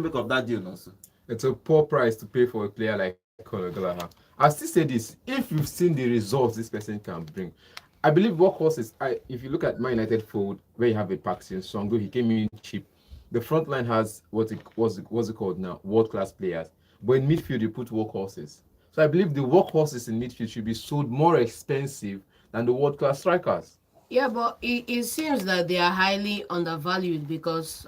make of that deal also? It's a poor price to pay for a player like Conor Gallagher. I still say this: if you've seen the results this person can bring, I believe workhorses. If you look at Man United fold, where you have a Paxton Songo, he came in cheap. The front line has what's it called now? World class players. But in midfield, you put workhorses. So I believe the workhorses in midfield should be sold more expensive than the world class strikers. Yeah, but it seems that they are highly undervalued because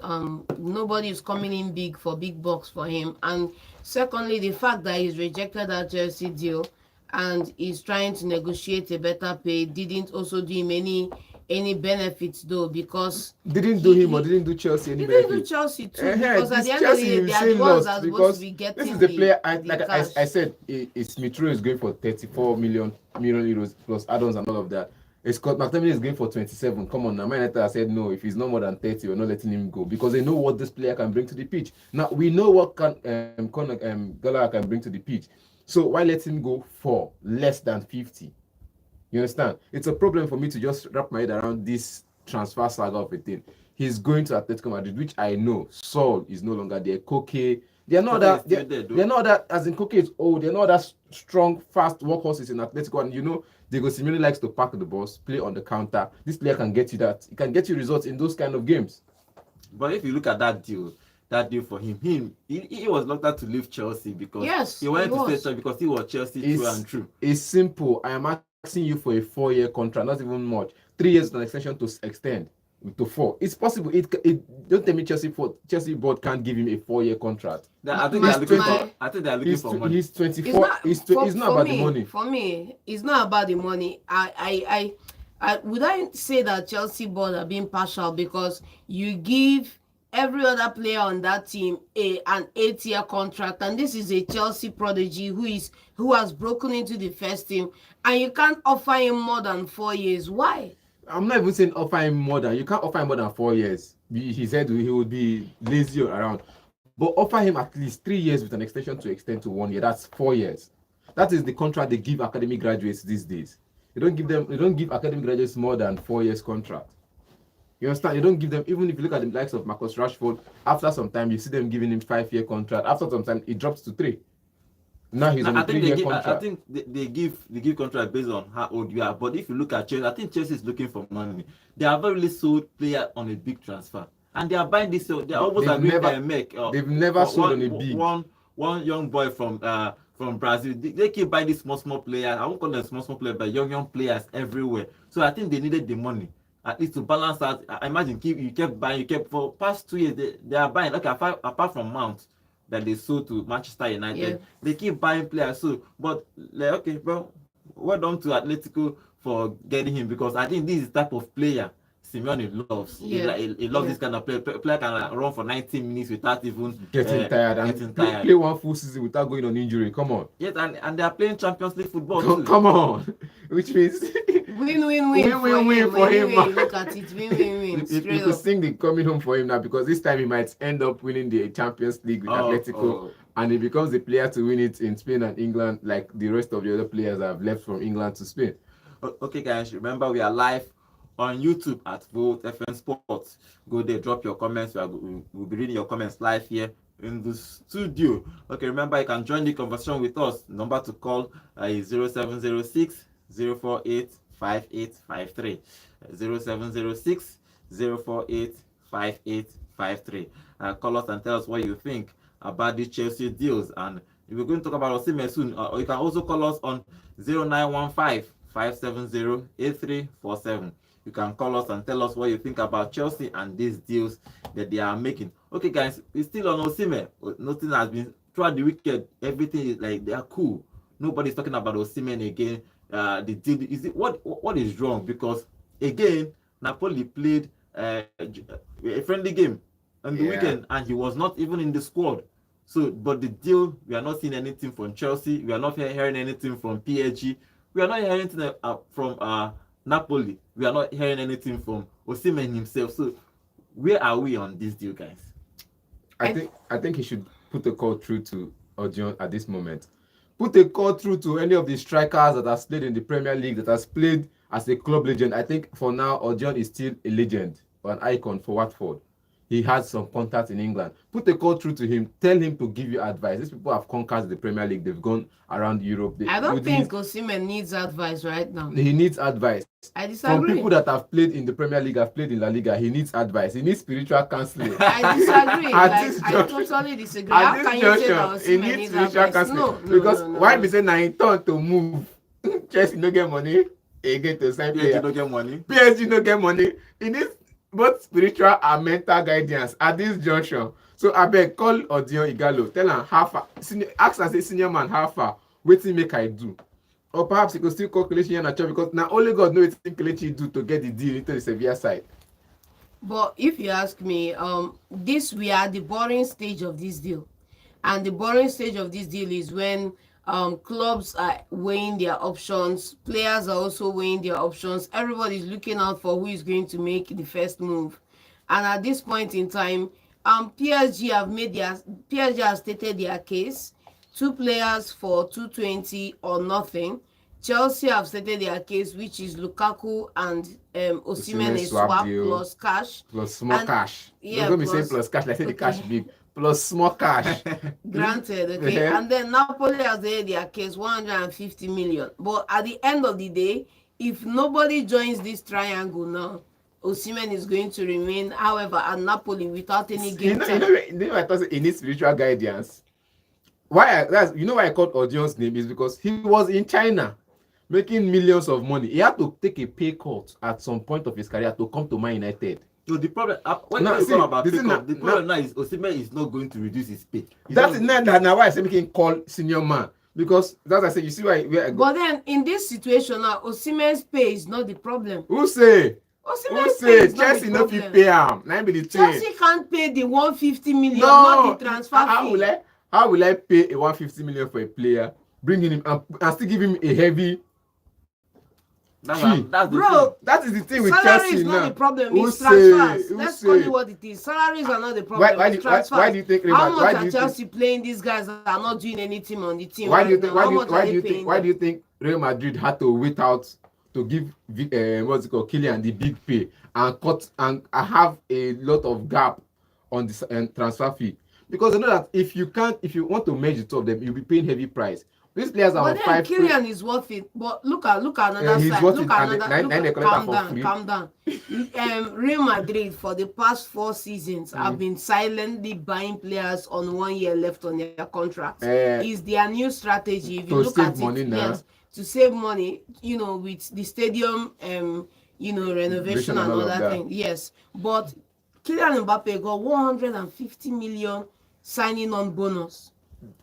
nobody is coming in big for big bucks for him. And secondly, the fact that he's rejected that Chelsea deal and is trying to negotiate a better pay didn't also do him any benefits though, because Didn't do him or didn't do Chelsea any he didn't do benefit. Chelsea too, because at This the end of the Chelsea day you they are say the ones lost that are supposed to because be this is getting the player. the I cash. said, Smith Rowe is going for 34 million euros plus add-ons and all of that. Scott McTominay is going for 27. Come on now, Man United said no. If he's no more than 30, we're not letting him go because they know what this player can bring to the pitch. Now we know what Conor Gallagher can bring to the pitch. So why let him go for less than 50? You understand? It's a problem for me to just wrap my head around this transfer saga of a thing. He's going to Atletico Madrid, which I know Saul is no longer there. Koke, they're not Koke is that still they're, there, though. they're not that as in Koke is old. They're not that strong, fast workhorses in Atletico, and you know Diego Simeone likes to pack the balls, play on the counter. This player can get you that. He can get you results in those kind of games. But if you look at that deal for he was locked out to leave Chelsea because Yes, he wanted he to stay was. Chelsea because he was Chelsea through and through. It's simple. I am asking you for a 4-year contract, not even much. 3 years with an extension to extend to 4. It's possible. It don't tell me Chelsea board can't give him a 4-year contract. I think My- they are looking my- for. I think they are looking He's for money. he's It's 24. not It's not about the money. For me, it's not about the money. I would I say that Chelsea board are being partial because you give every other player on that team an 8-year contract, and this is a Chelsea prodigy who has broken into the first team, and you can't offer him more than 4 years. Why? I'm not even saying offer him more than you can't offer him more than 4 years. He said he would be lazy around, but offer him at least 3 years with an extension to extend to 1 year. That's 4 years. That is the contract they give academy graduates these days. They don't give academy graduates more than 4 years contract. You understand? You don't give them, even if you look at the likes of Marcus Rashford, after some time you see them giving him 5-year contract. After some time it drops to 3. Now he's on a 3-year contract. I think they give contract based on how old you are. But if you look at Chelsea, I think Chelsea is looking for money. They have very really sold player on a big transfer, and they are buying this. They are almost they've never sold on a big one young boy from Brazil. They keep buying these small players. I won't call them small players, but young players everywhere. So I think they needed the money at least to balance out. I imagine you kept buying. For past 2 years they are buying. Okay, apart from Mount that they sold to Manchester United, Yeah. they keep buying players. So, but like, okay, well done to Atletico for getting him because I think this is the type of player Simeone loves. Yeah. He loves this kind of player. Player can run for 90 minutes without even getting tired and play one full season without going on injury. Come on. Yes, and they are playing Champions League football too. Come on, which means win for him. Look at it, win. you Straight could up. sing the coming home for him now because this time he might end up winning the Champions League with Atletico, and he becomes the player to win it in Spain and England, like the rest of the other players that have left from England to Spain. Okay, guys, remember we are live on YouTube at Volt FM Sports. Go there, drop your comments. We'll be reading your comments live here in the studio. Okay, remember you can join the conversation with us. Number to call is 0706 048 5853. 0706 048 5853. Call us and tell us what you think about the Chelsea deals, and we're going to talk about Osimhen soon. Or you can also call us on 0915 570 8347. You can call us and tell us what you think about Chelsea and these deals that they are making. Okay, guys, it's still on Osimhen. Nothing has been throughout the weekend. Everything is like they are cool. Nobody's talking about Osimhen again. The deal is it what is wrong? Because again, Napoli played a friendly game on the weekend, and he was not even in the squad. So, but the deal, we are not seeing anything from Chelsea. We are not hearing anything from PSG. We are not hearing anything from Napoli. We are not hearing anything from Osimhen himself. So, where are we on this deal, guys? I think he should put a call through to Odion at this moment. Put a call through to any of the strikers that has played in the Premier League, that has played as a club legend. I think for now, Odion is still a legend or an icon for Watford. he has some contacts in England. Put a call through to him. Tell him to give you advice. These people have conquered the Premier League. They've gone around Europe. I don't think Osimhen needs advice right now. He needs advice. I From disagree. people that have played in the Premier League, have played in La Liga, he needs advice. He needs spiritual counseling. I disagree. At Like, this I junction- totally disagree. At How this can you say that junction, he Osimhen needs needs spiritual advice? counseling. No, Because no. why be say na him turn to move? Chelsea no get money again to sign PSG player. don't get money. PSG no get money. He needs both spiritual and mental guidance at this junction. So abeg call Odion Igalo, tell am how far, ask am say senior man how far, wetin make I do? Or perhaps he could still call Kelechi Iheanacho because now only God knows wetin Kelechi do to get the deal into the Sevilla side. But if you ask me, we are at the boring stage of this deal, and the boring stage of this deal is when clubs are weighing their options, players are also weighing their options. Everybody's looking out for who is going to make the first move, and at this point in time, PSG has stated their case. 2 players for 220 or nothing. Chelsea have stated their case, which is Lukaku and Osimhen a swap deal. plus cash. Plus small And- cash. yeah, Don't go me say plus- plus cash, like say the okay. cash big. Plus small cash. Granted, okay. Uh-huh. And then Napoli has stated their case, 150 million. But at the end of the day, if nobody joins this triangle now, Osimhen is going to remain, however, at Napoli without any you game know, time. I thought he needs spiritual guidance. Why I called Odion's name is because he was in China making millions of money. He had to take a pay cut at some point of his career to come to Man United. So the problem, when Now, you see, talk about this is pickup, not- the problem now is Osimhen is not going to reduce his pay. He's That's not- now why I say we can call senior man. Because that's I say you see where I go. But then in this situation now, Osimhen's pay is not the problem. Who say Osimhen's pay is not Chelsea the no fit problem. pay am? Na be the thing. Chelsea can't pay the 150 million, No, not the transfer fee. How will I pay a 150 million for a player, bringing him and still give him a heavy? That's Fee. the Bro, That is the thing with salary Chelsea is not now. the problem, Who it's say- transfers. who Let's say- call it what it is. Salaries are not the problem, Why it's do transfers. you think? How much why do are you Chelsea playing these guys that are not doing anything on the team? think? Why do you right think? now? How much are Why they do you paying think? Why them? do you think Real Madrid had to wait out to give what's it called, Kylian the big pay and cut and have a lot of gap on this transfer fee? Because you know that if you want to merge the two of them, you'll be paying heavy price. These players are But on then 5. Kylian is worth it. But look at another he's side. worth Look it, at and another. then they collect Calm her for down. free. Calm down. Real Madrid for the past 4 seasons have been silently buying players on 1 year left on their contract. Is their new strategy? If you to look save at money it, now. yes, to save money. With the stadium, renovation and all that thing. Yes, but Kylian Mbappe got 150 million signing on bonus.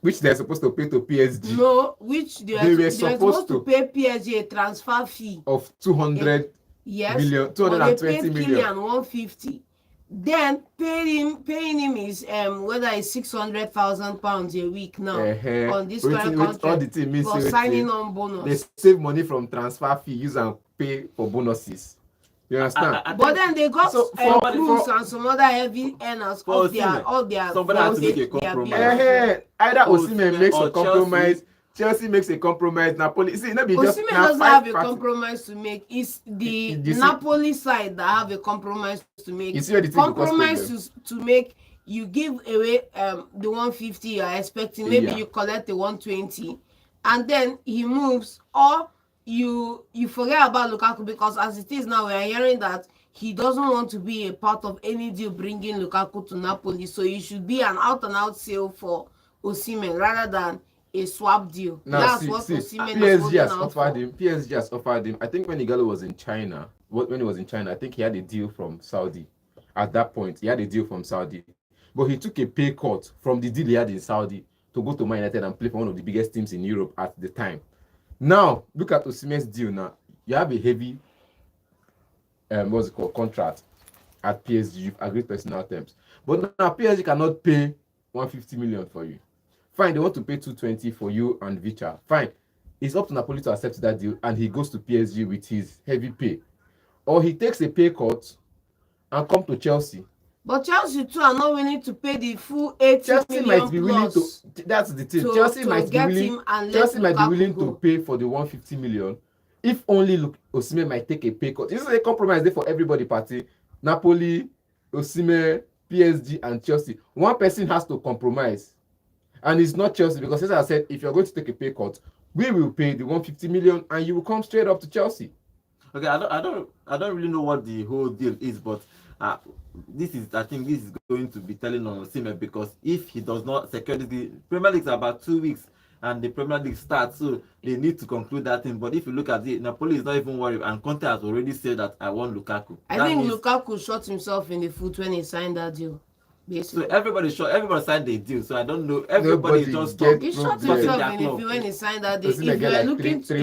Which they're supposed to pay to PSG No, which they They are were supposed to supposed pay PSG a transfer fee. of 200 Yes, million, but 220 they paid million. Kylian 150. Then paying him is whether it's 600,000 pounds a week now on this current all the contract team means for say signing wetin? on bonus. They save money from transfer fee, use and pay for bonuses. You understand? But then they got So Cruz and some other heavy earners for of their Osimhen, all their somebody has to make a their compromise. bills. Either Osimhen makes or a compromise, Chelsea makes a compromise, Napoli. See, not be just Osimhen now doesn't 5 have a party- compromise to make. It's the You see- Napoli side that have a compromise to make. You see where the thing go cause Compromise to make you give away the 150 you are expecting. Maybe Yeah. you collect the 120, and then he moves, or you forget about Lukaku, because as it is now, we are hearing that he doesn't want to be a part of any deal bringing Lukaku to Napoli. So it should be an out and out sale for Osimhen rather than a swap deal. Now, That's see, what Osimhen is PSG holding has out offered for. him. PSG has offered him. I think when Igalo was in China, when he was in China, I think he had a deal from Saudi. At that point, he had a deal from Saudi, but he took a pay cut from the deal he had in Saudi to go to Man United and play for one of the biggest teams in Europe at the time. Now, look at Osimhen's deal. Now, you have a heavy, what's it called, contract at PSG. You've agreed personal terms, but now PSG cannot pay 150 million for you. Fine, they want to pay 220 for you and Vicha. Fine, it's up to Napoli to accept that deal, and he goes to PSG with his heavy pay, or he takes a pay cut and come to Chelsea. But Chelsea too are not willing to pay the full 80 Chelsea million might be willing to. plus That's the thing. to- Chelsea to might be get willing. him and let Chelsea might be Lukaku willing go. to pay for the 150 million. If only Osimhen might take a pay cut. This is a compromise there for everybody party. Napoli, Osimhen, PSG and Chelsea. One person has to compromise, and it's not Chelsea, because as I said, if you're going to take a pay cut, we will pay the 150 million, and you will come straight up to Chelsea. Okay, I don't really know what the whole deal is, but I think this is going to be telling on Osimhen, because if he does not secure the Premier League is about 2 weeks and the Premier League starts, so they need to conclude that thing. But if you look at it, Napoli is not even worried, and Conte has already said that I want Lukaku. I think Lukaku shot himself in the foot when he signed that deal. Basically. So everybody signed the deal. So I don't know. Everybody just talk. He shot himself in the foot when he signed that deal. If you are looking to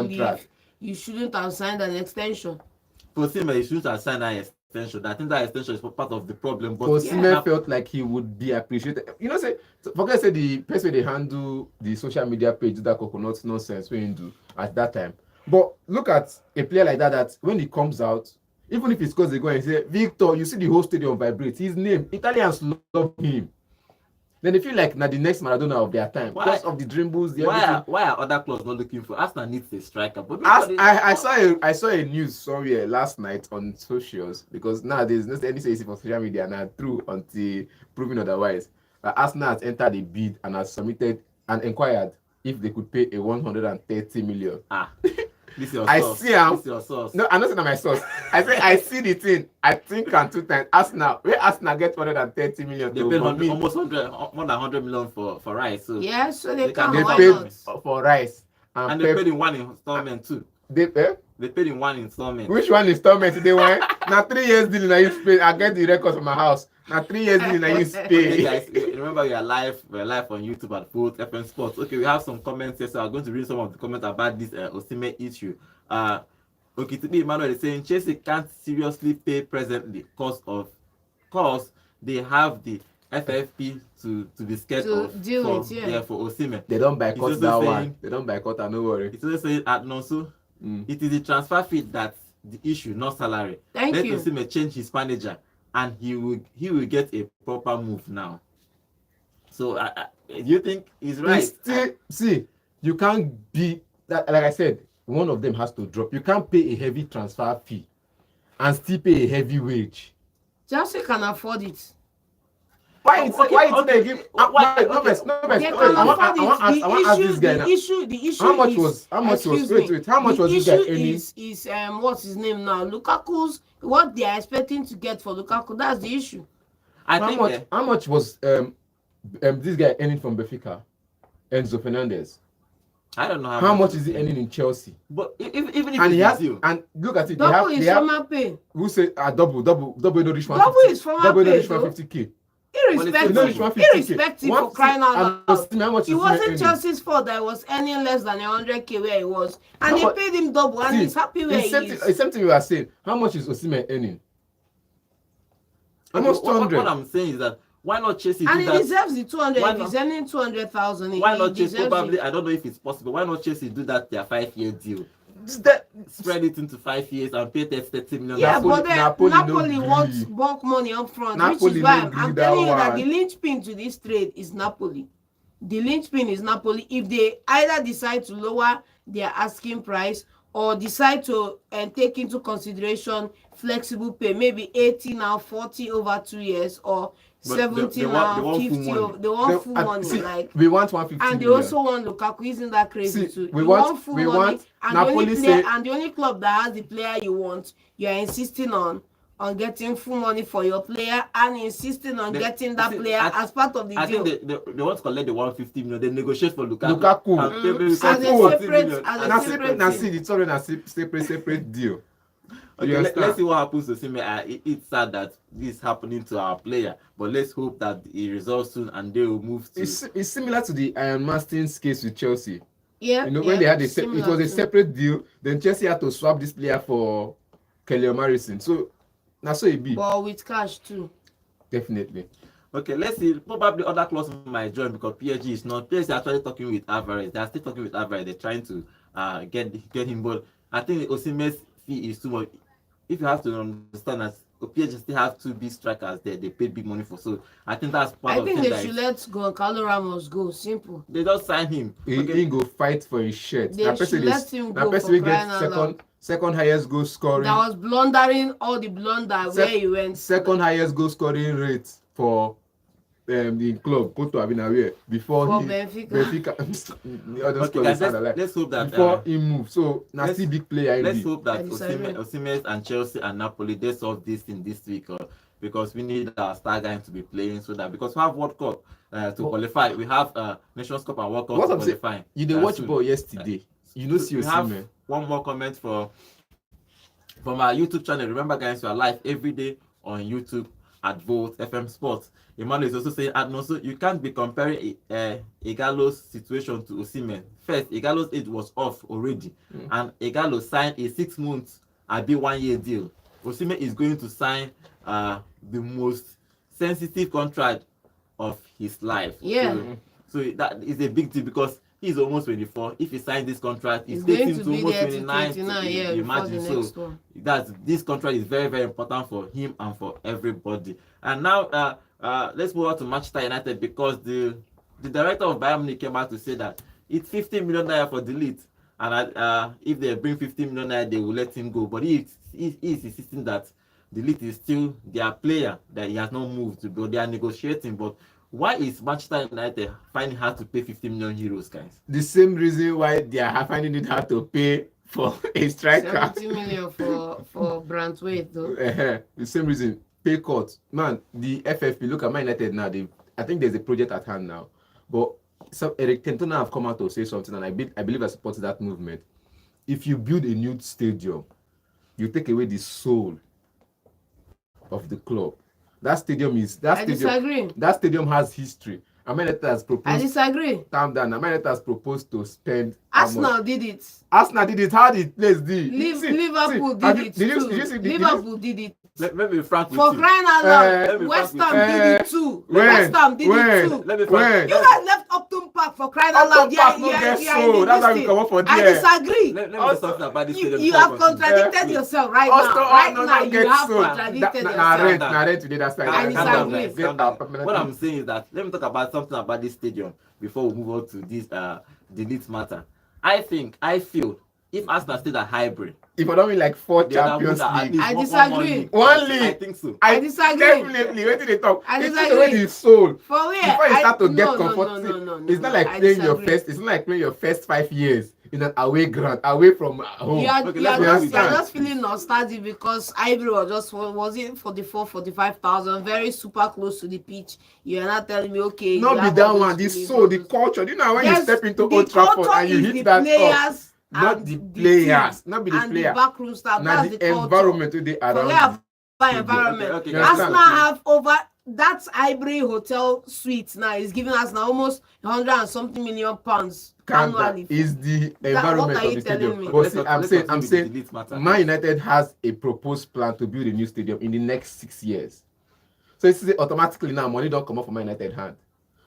leave, you shouldn't have signed an extension. For Osimhen, he shouldn't have signed an extension. I think that extension is part of the problem. But Osimhen felt like he would be appreciated. You know, forget the person they handle the social media page, that coconut nonsense we do at that time. But look at a player like that when he comes out, even if he scores a goal and say, Victor, you see the whole stadium vibrate. His name, Italians love him. Then they feel like now the next Maradona of their time, because of the dribbles. Why are other clubs not looking for? Arsenal needs a striker. But I saw a news last night on socials, because now there's no any say for social media now true until proven otherwise. Arsenal has entered a bid and has submitted and inquired if they could pay a 130 million. This is your source. This is your source. No, I'm not saying my source. I see the thing. I think and 2 times. Arsenal get 130 million. They paid almost 100, more than 100 million for Rice. So yeah, so they paid for Rice. And they paid in one installment too. They paid in one installment. Which one installment did they want? Now 3 years deal in Spain. I get the record from my house. Now 3 years deal in Spain. Okay, guys, remember we're live on YouTube at Vote FM Sports. Okay, we have some comments here, so I'm going to read some of the comments about this Osimhen issue. Okay, today Emmanuel is saying Chelsea can't seriously pay presently because they have the FFP to be scared of deal for Osimhen. They don't boycott that one. They don't boycott that, no worry. It's also saying at Nonso, it is the transfer fee that's the issue, not salary. Let Osimhen change his manager, and he will get a proper move now. So you think he's right? See, you can't be that. Like I said, one of them has to drop. You can't pay a heavy transfer fee and still pay a heavy wage. Chelsea can afford it. Why they give? I want ask this guy now. The issue. How much was? How much was this guy earning? Is what's his name now? Lukaku's. What they are expecting to get for Lukaku. That's the issue. How much was this guy earning from Benfica? Enzo Fernandez. I don't know how much is he earning in Chelsea. But even if and he has, and look at it, double is former pay. Who say double no reach 150. Double is former pay. Double no reach 150k. Irrespective for crying out loud. It wasn't Chelsea's fault that he was earning less than 100k where he was, and they paid him double, and he's happy where he is. It's something we are saying. How much is Osimhen earning? Almost 200. What I'm saying is that why not Chelsea? And he deserves the 200. If he's earning 200,000, why not Chelsea? Probably, I don't know if it's possible. Why not Chelsea do that their 5-year deal? Spread it into 5 years and pay 30 million. Yeah, but then Napoli wants bulk money up front, which is why I'm telling you that the linchpin to this trade is Napoli. The linchpin is Napoli. If they either decide to lower their asking price or decide to take into consideration flexible pay, maybe 80 now, 40 over 2 years, or 70 now, 50. They want full money. Like we want 150. And they also want Lukaku. Isn't that crazy too? We want full money. And the only club that has the player you want, you are insisting on getting full money for your player and insisting on getting that player as part of the deal. I think they want to collect the 150 million. They negotiate for Lukaku. As a separate deal. Okay, let's see what happens to Osimhen. It's sad that this is happening to our player, but let's hope that it resolves soon and they will move to. It's similar to the Ian Martin's case with Chelsea. Yeah, when they had it was a separate deal. Then Chelsea had to swap this player for Kelly Morrison. So that's so it be. But with cash too. Definitely. Okay, let's see. Probably other clubs might join because PSG is not. PSG is actually talking with Alvarez. They are still talking with Alvarez. They're trying to get him, but I think Osimhen's fee is too much. If you have to understand that PSG still have 2 big strikers there, they paid big money for. So I think that's part of it. I think they should let Goncalo Ramos go. Simple. They just sign him. He go fight for his shirt. They should let him go for crying out loud. Second highest goal scoring. That was blundering all the blunder where he went. Second highest goal scoring rate for the club. Porto Abinaware before For he Benfica. Okay, guys, let's hope that before he moved. So nasty big player. let's hope that I disagree. Osimhen and Chelsea and Napoli they solve this thing this week, because we need our star guys to be playing, so that because we have World Cup to qualify, we have Nations Cup and World Cup to qualify. You did watch soon. ball yesterday. You know, see We have Osimhen. one more comment from our YouTube channel. Remember, guys, we are live every day on YouTube at Volt FM Sports. Emmanuel is also saying, and also you can't be comparing Igalo's situation to Osimhen. First, Igalo's age was off already, and Igalo signed a 6 month and be 1 year deal. Osimhen is going to sign the most sensitive contract of his life. Yeah. So that is a big deal, because he's almost 24. If he signs this contract, He's it's going taking to to be almost there to 29. 29, yeah, before Imagine. the next So one. this contract is very, very important for him and for everybody. And now let's move on to Manchester United, because the director of Bayern Munich came out to say that it's 15 million naira for delete, and if they bring 15 million naira, they will let him go. But he is insisting that delete is still their player, that he has not moved, but they are negotiating. But why is Manchester United finding it hard to pay 50 million euros, guys? The same reason why they are finding it hard to pay for a striker. 70 million for Brantwaite, though. The same reason. Pay cut. Man, the FFP, look at Man United now. I think there's a project at hand now. But Eric Cantona have come out to say something, and I believe I support that movement. If you build a new stadium, you take away the soul of the club. That stadium disagree. That stadium has history. Man United has proposed. I disagree. Calm down. Man United has proposed to spend. Arsenal did it. Arsenal did it. How did place did? Liverpool did it too. Liverpool did it. Let me be frank with For you. crying out loud, West Ham did it too. West Ham did it too. Let me frank. You guys left Upton Park for crying out loud. That's why we come up for I there. disagree. Let me say something about this stadium. You have contradicted yourself right now. Right now, you have contradicted yourself. Rent today. That's I disagree. What I'm saying is that let me talk about something about this stadium before we move on to this delete matter. I feel if Arsenal stayed at hybrid, if I don't win like 4 they would have Champions won at League, least I disagree. One league. I think so. I disagree. Definitely. Wait till they talk. I It's disagree. already sold. For where? Before you start to get No, comfortable, no, it's not like I playing your disagree. first. It's not like playing your first 5 years in an away ground, away from home. You are Okay, just let's feeling nostalgic because Ivory was it 45,000, very super close to the pitch. You are not telling me, okay. Not you be have that all one. those The feelings, soul, all the those- culture. Do you know when you Yes, step into the Old Trafford culture and you is hit the that up? players Not and the team players, not be the and player. the backroom staff. Now That's the the culture. environment today Forget around. about environment. Okay, you Arsenal understand? have over that Ivory Hotel suite now is giving us now almost 100 and something million pounds annually. Is the what environment are of you the telling stadium. me? But Let's see, not- I'm let's saying, continue with the delete matter. Man United has a proposed plan to build a new stadium in the next 6 years. So it's automatically now money don't come up from Man United hand.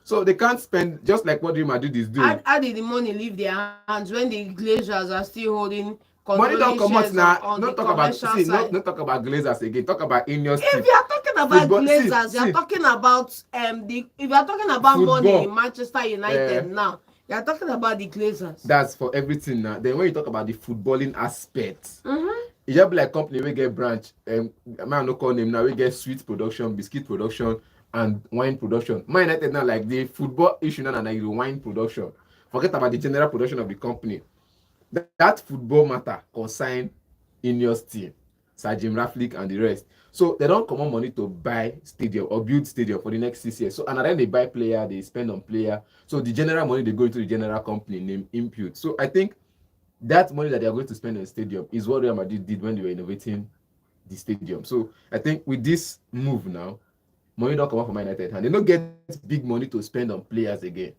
So they can't spend just like what Real Madrid is doing. How did the money leave their hands when the Glazers are still holding Money don't come out shares now. on Not the talk about commercial side? not talk about Glazers again. Talk about Ineos team. If you are talking about Football- Glazers, see, you are see. talking about if you are talking about money Football. in Manchester United now, you are talking about the Glazers. That's for everything now. Then when you talk about the footballing aspect, Mm-hmm. it just be like company we get branch. Man no call name now. We get sweet production, biscuit production, and wine production. Man United now like the football issue now, like the wine production. Forget about the general production of the company. That football matter concern Ineos team, Sir Jim Ratcliffe and the rest. So they don't come on money to buy stadium or build stadium for the next 6 years. So and then they buy player, they spend on player. So the general money they go into the general company named Impute. So I think that money that they are going to spend on stadium is what Real Madrid did when they were innovating the stadium. So I think with this move now, money don't come out from Man United and they don't get big money to spend on players again.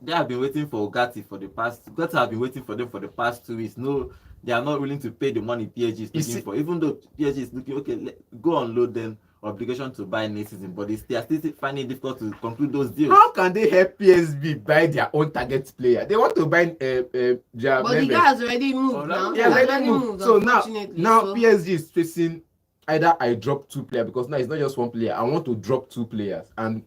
They have been waiting for Ugarte for the past. Ugarte have been waiting for them for the past 2 weeks. No, they are not willing to pay the money PSG is looking for. Even though PSG is looking okay, go unload them obligation to buy next season, but they are still finding it difficult to conclude those deals. How can they help PSV buy their own target player? They want to buy But the guy has already moved now. Yeah, He has already moved. So now PSG is facing either I drop 2 players because now it's not just 1 player. I want to drop 2 players, and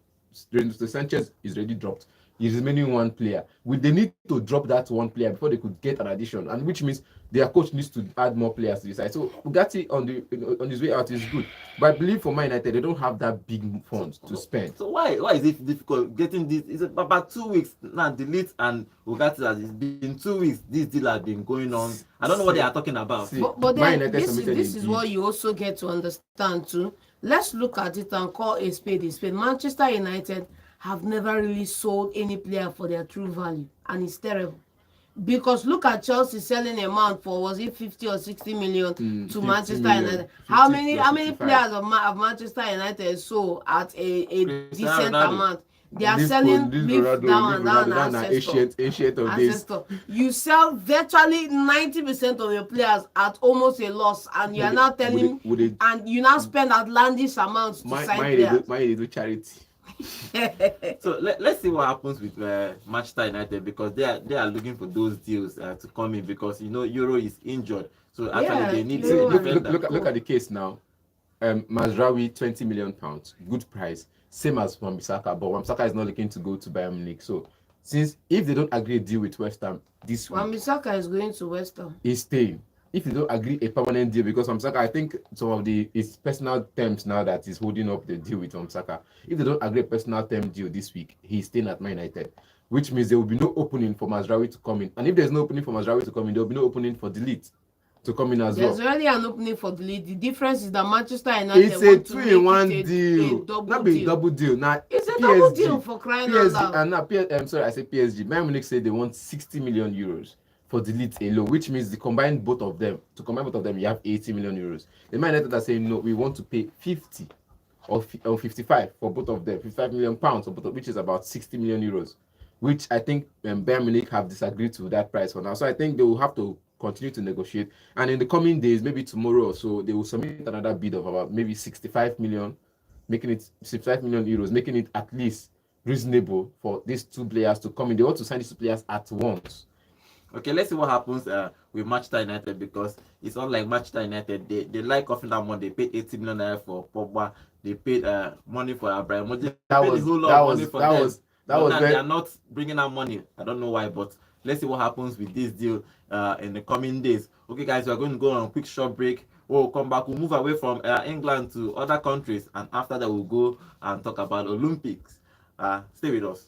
Renato Sanchez is already dropped. Is remaining one player. They need to drop that one player before they could get an addition, and which means their coach needs to add more players to the side. So Ugarte on his way out is good, but I believe for Man United they don't have that big funds to spend. So why is it difficult getting this? It's about 2 weeks now. Delete and Ugarte has been 2 weeks. This deal has been going on. I don't know what they are talking about. But then this is what you also get to understand too. Let's look at it and call a spade a spade. Manchester United have never really sold any player for their true value, and it's terrible. Because look at Chelsea selling a man for, was it 50 or 60 million to Manchester United? How many players of Manchester United sold at a decent amount? They are selling down ancient of days. You sell virtually 90% of your players at almost a loss, and you are now telling and you now spend outlandish amounts to sign players. Why they do charity? So let's see what happens with Manchester United, because they are looking for those deals to come in, because Euro is injured, so actually they need to look at the case now. Mazraoui, £20 million, good price, same as Wan-Bissaka, but Wan-Bissaka is not looking to go to Bayern Munich. So since if they don't agree a deal with West Ham this week, Wan-Bissaka is going to West Ham. He's staying. If they don't agree a permanent deal, because Wan-Bissaka, I think some of his personal terms now that is holding up the deal with Wan-Bissaka. If they don't agree a personal term deal this week, he's staying at Man United, which means there will be no opening for Mazraoui to come in. And if there's no opening for Mazraoui to come in, there will be no opening for Delete to come in as well. There's already an opening for Delete. The difference is that Manchester United it's a 2-in-1 deal. Not be double deal. Now it's a double deal for crying out loud. And now I'm sorry, I say PSG. Bayern Munich said they want 60 million euros for Delete alone, which means to combine both of them, you have 80 million euros. The Man United are saying no, we want to pay 50 or 55 for both of them, 55 million pounds, which is about 60 million euros, which I think Bayern Munich have disagreed to that price for now. So I think they will have to continue to negotiate, and in the coming days, maybe tomorrow or so, they will submit another bid of about maybe 65 million, making it 65 million euros, making it at least reasonable for these two players to come in. They want to sign these two players at once. Okay, let's see what happens with Manchester United, because it's unlike Manchester United. They like offering that money. They paid 80 million naira for Pogba. They paid money for Abramovich. They are not bringing out money. I don't know why, but let's see what happens with this deal in the coming days. Okay, guys, we are going to go on a quick short break. We'll come back. We'll move away from England to other countries, and after that, we'll go and talk about Olympics. Stay with us.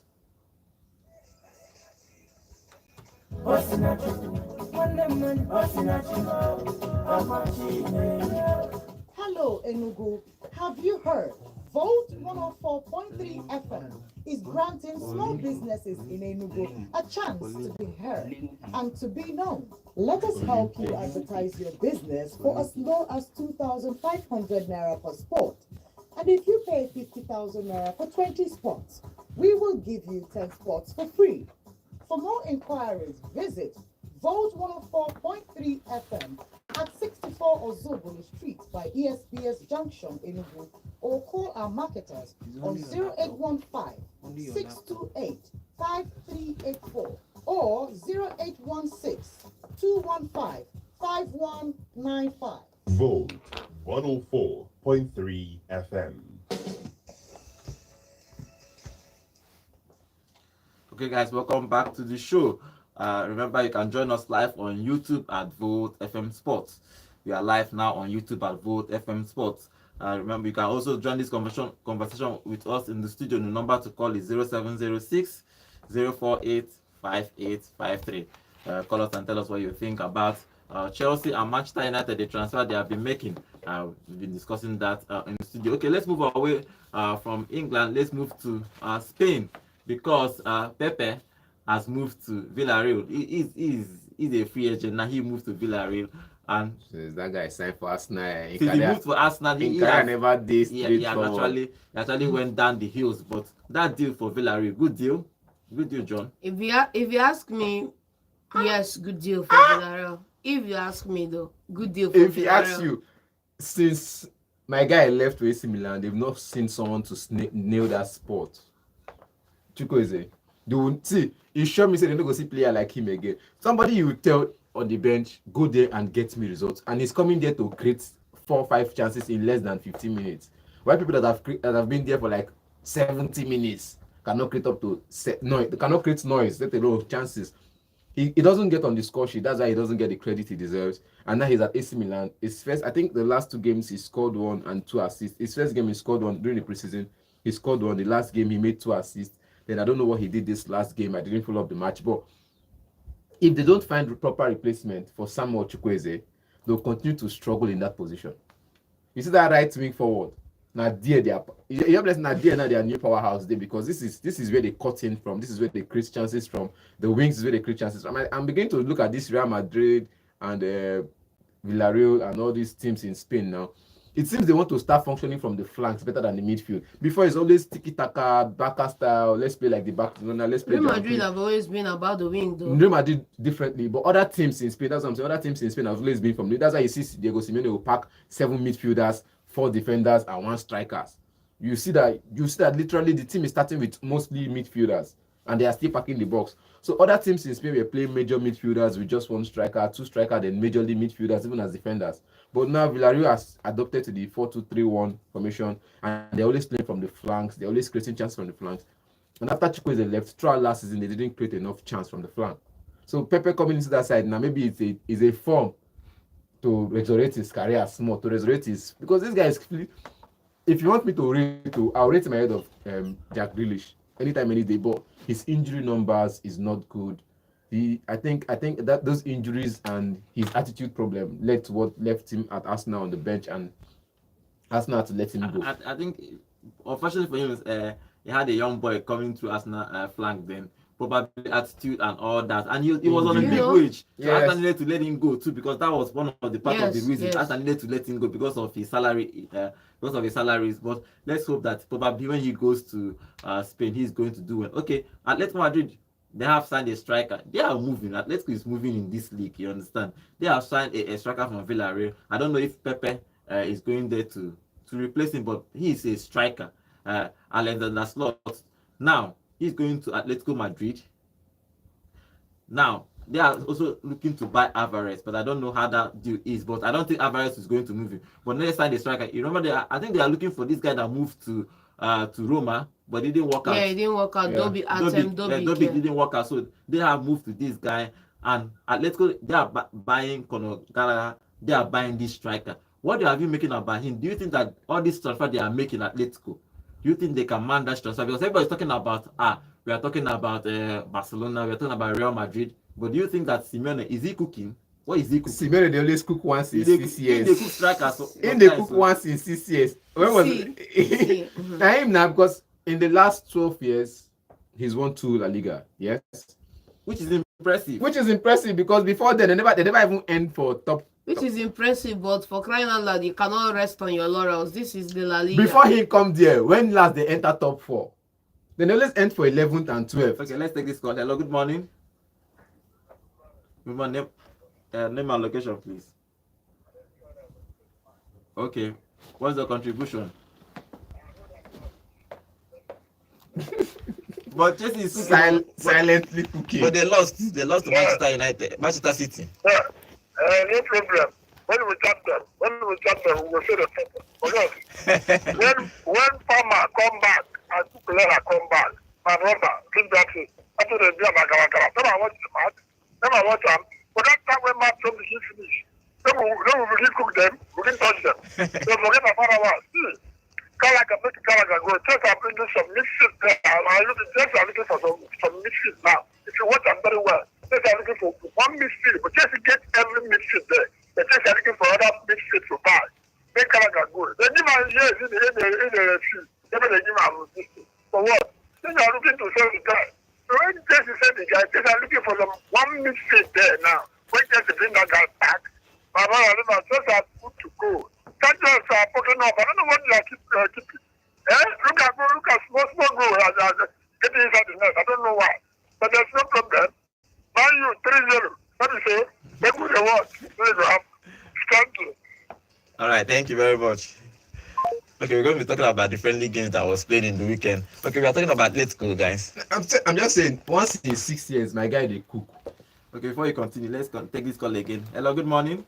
Hello, Enugu. Have you heard? Volt 104.3 FM is granting small businesses in Enugu a chance to be heard and to be known. Let us help you advertise your business for as low as 2,500 naira per spot. And if you pay 50,000 naira for 20 spots, we will give you 10 spots for free. For more inquiries, visit Volt 104.3 FM at 64 Ozobolo Street by ESBS Junction, Enugu, or call our marketers on 0815 628 5384 or 0816 215 5195. Volt 104.3 FM. Okay, guys, welcome back to the show. Remember, you can join us live on YouTube at Volt FM Sports. We are live now on YouTube at Volt FM Sports. Remember, you can also join this conversation with us in the studio. The number to call is 0706 048 5853. Call us and tell us what you think about Chelsea and Manchester United, the transfer they have been making. We've been discussing that in the studio. Okay, let's move away from England. Let's move to Spain, because Pepe has moved to Villarreal. He's a free agent now. He moved to Villarreal, and since that guy signed for Arsenal, he moved for Arsenal. He never did. He actually went down the hills. But that deal for Villarreal, good deal, John. If you ask me, yes, good deal for Villarreal. If you ask me though, good deal for Villarreal. If he asks you, since my guy left to AC Milan, they've not seen someone to nail that spot. Chukwueze, they will see. He showed me say they don't go see player like him again. Somebody you tell on the bench, go there and get me results, and he's coming there to create 4 or 5 chances in less than 15 minutes. Why people that have been there for like 70 minutes, cannot create up to noise, cannot create noise, let alone chances. He doesn't get on the score sheet. That's why he doesn't get the credit he deserves. And now he's at AC Milan. His first, I think the last 2 games he scored 1 and 2 assists. His first game he scored 1 during the preseason. He scored 1. The last game he made 2 assists. Then I don't know what he did this last game. I didn't follow up the match. But if they don't find the proper replacement for Samuel Chukwueze, they'll continue to struggle in that position. You see that right wing forward? Now there they are. You're blessed now there now they are new powerhouse there, because this is where they cut in from. This is where they create chances from. The wings is where they create chances from. I'm beginning to look at this Real Madrid and Villarreal and all these teams in Spain now. It seems they want to start functioning from the flanks better than the midfield. Before it's always tiki-taka, Barca style. Let's play like the Barcelona. Let's play. Real Madrid have always been about the wing, though. Real Madrid differently, but other teams in Spain, that's what I'm saying. Other teams in Spain have always been from. That's why you see Diego Simeone will pack 7 midfielders, 4 defenders, and 1 strikers. You see that literally the team is starting with mostly midfielders, and they are still packing the box. So other teams in Spain were playing major midfielders with just 1 striker, 2 striker, then majorly midfielders, even as defenders. But now Villarreal has adopted to the 4-2-3-1 formation, and they're always playing from the flanks. They're always creating chances from the flanks. And after Chukwueze left, throughout last season, they didn't create enough chance from the flank. So Pepe coming into that side now, maybe it's a form to resurrect his career small, to resurrect his, because this guy is, if you want me to I'll rate him ahead of Jack Grealish anytime, any day, but his injury numbers is not good. I think that those injuries and his attitude problem led to what left him at Arsenal on the bench, and Arsenal had to let him go. I think, unfortunately for him, he had a young boy coming through Arsenal flank then. Probably attitude and all that, and he was on a big wage. So Yes. Arsenal needed to let him go too, because that was one of the part of the reasons. Yes. Arsenal needed to let him go because of his salary, because of his salaries. But let's hope that probably when he goes to Spain, he's going to do well. Okay, Atletico Madrid, they have signed a striker. They are moving. Atletico is moving in this league. You understand? They have signed a striker from Villarreal. I don't know if Pepe is going there to replace him, but he is a striker. Alexander Slot. Now he's going to Atletico Madrid. Now they are also looking to buy Alvarez, but I don't know how that deal is. But I don't think Alvarez is going to move him. But next time they striker, you remember I think they are looking for this guy that moved to Roma, but it didn't work out. Yeah, it didn't work out. Yeah. Dobby Didn't work out. So they have moved to this guy, and Atletico, they are buying Conor Gallagher. They are buying this striker. What have you making about him? Do you think that all this transfer they are making Atletico, do you think they can man that transfer? Because everybody's talking about we are talking about Barcelona, we are talking about Real Madrid. But do you think that Simeone, is he cooking? What is he cooking? Simeone, they always cook once in 6 years. They cook strikers. They cook once in 6 years. When was it? Now him now, because in the last 12 years, he's won 2 La Liga. Yes, which is impressive. Which is impressive, because before then they never even end for top. Which is impressive, but for crying out loud, you cannot rest on your laurels. This is the La Liga. Before he come there, when last they enter top 4, then they always end for 11th and 12th. Okay, let's take this call. Hello, good morning. Good morning. Name and location, please. Okay, what's the contribution? But Chelsea is silently cooking. But they lost to Manchester United, Manchester City. No problem. When we chat them, we will say the problem. When Palmer come back and Kukulera come back, and Robert, bring that in. After the day of Agawagara, then I watch the match. Then I watch them. But that time when match from the finish, then we will cook them, we can touch them. So forget about our see. Gallagher, make Gallagher go. Just are bringing some midfield there. I look at just are looking for some midfield now. If you watch them very well, just are looking for one midfield, but just get every midfield there. But just are looking for other midfield to buy. Make Gallagher go. They give us years in the field. They give us this thing. For what? Then you are looking to sell the guy. So when just sell the guy, just are looking for some one midfield there now. When just to bring that guy back, my brother, just are good to go. That just are poking up. I don't know what they are keeping. Look at small goal getting inside the net. I don't know why. But there's no problem. Now you 3-0. What do you say? They could have won. They have strength. All right, thank you very much. Okay, we're going to be talking about the friendly games that was played in the weekend. Okay, we are talking about Atletico, guys. I'm just saying, once in 6 years, my guy they cook. Okay, before you continue, let's take this call again. Hello, good morning.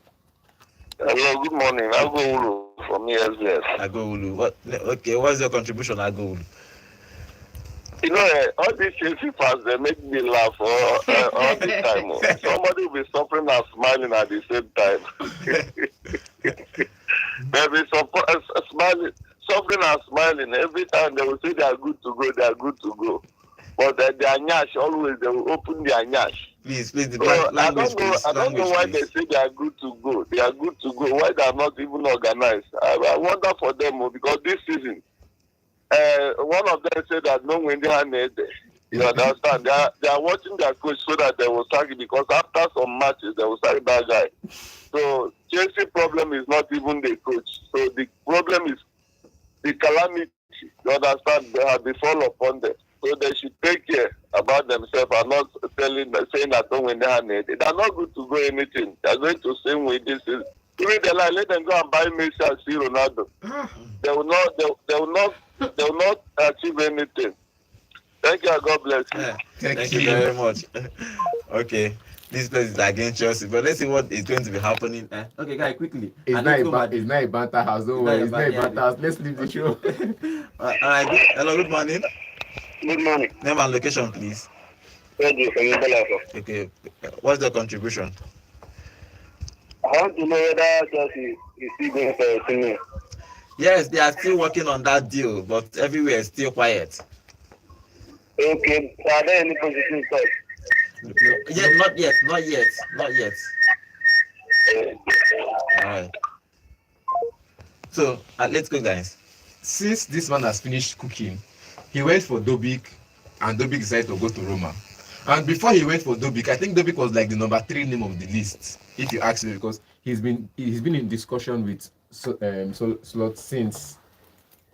Hello, good morning. I'll go Ulu from ESS. Agolu. Okay, what's your contribution, Agolu? You know, all these Chelsea fans, they make me laugh all the time. Oh. Somebody will be suffering and smiling at the same time. They'll be smiling, suffering and smiling. Every time they will say they are good to go, they are good to go. But their nyash, always they will open their nyash. Please, the So language, please. I don't know why they say they are good to go. They are good to go. Why they are not even organized? I wonder for them, because this season, one of them said that no winning hand. You understand? They are watching their coach so that they will sack it, because after some matches they will sack that guy. So Chelsea problem is not even the coach. So the problem is the calamity. You understand? They have befall upon them. So they should take care about themselves and not saying that don't win their hand. They are not good to go anything. They are going to same with this. Even they like, let them go and buy Messi and see Ronaldo. They will not achieve anything. Thank you, and God bless you. Thank you very much. Okay, this place is against Chelsea, but let's see what is going to be happening. Okay, guys, quickly. It's not a banter house. Don't worry, it's not a banter house. Let's leave the show. All right. Hello, good morning. Good morning. Name and location, please. Okay, what's the contribution? I want to know whether Chelsea is still going for a senior. Yes, they are still working on that deal, but everywhere is still quiet. Okay, are there any positive thoughts? Yeah, not yet. All right. So let's go, guys. Since this man has finished cooking, he went for Dobik, and Dobik decided to go to Roma. And before he went for Dobik, I think Dobik was like the number 3 name of the list, if you ask me, because he's been in discussion with Slot since